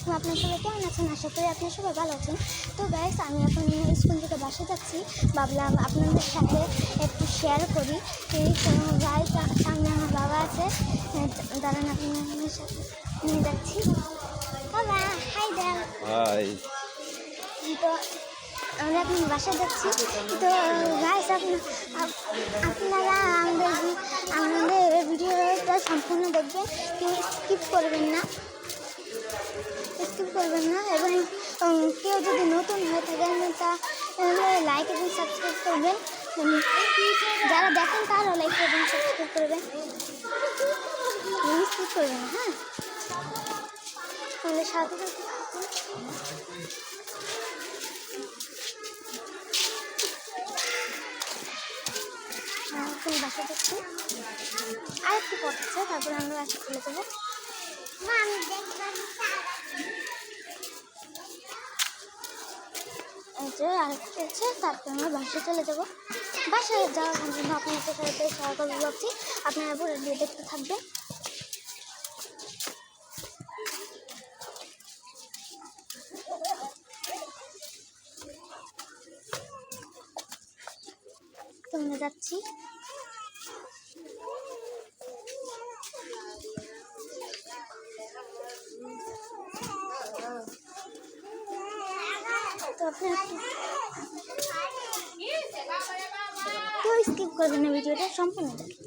আলাইকুম, আপনার সবাই কেমন আছেন? আশা করি আপনি সবাই ভালো আছেন। তো গাইস, আমি এখন স্কুল থেকে বাসে যাচ্ছি, ভাবলাম আপনাদের সাথে একটু শেয়ার করি। গাইস, সামনে আমার বাবা আছে, দাঁড়ান আপনাদের সাথে নিয়ে যাচ্ছি। বাবা, হাই দেন। হাই। তো আমরা এখন বাসায় যাচ্ছি। তো গাইস, আপনারা আমাদের ভিডিওটা সম্পূর্ণ দেখবেন, কেউ স্কিপ করবেন না এবং কেউ যদি নতুন হয়ে থাকেন তাহলে লাইক এবং সাবস্ক্রাইব করবেন। যারা দেখেন তারাও লাইক এবং সাবস্ক্রাইব করবেন, স্কিপ করবেন না। হ্যাঁ, তাহলে সাথে বাসা যাচ্ছি, আর একটু পথ আছে, তারপরে আমরা বাসা চলে যাবো। আরেকটু আছে, তারপরে আমরা বাসায় চলে যাবো। বাসায় যাওয়ার জন্য আপনাদের সাথে শেয়ার করবো ভাবছি, আপনারা পুরো ভিডিও দেখতে থাকবেন। তো আমরা যাচ্ছি। তো আপনারা কেউ স্কিপ করবেন না, ভিডিওটা সম্পূর্ণ দেখেন।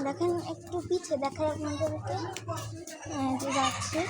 দেখেন, একটু পিছিয়ে দেখায় আপনাদেরকে যে যাচ্ছে।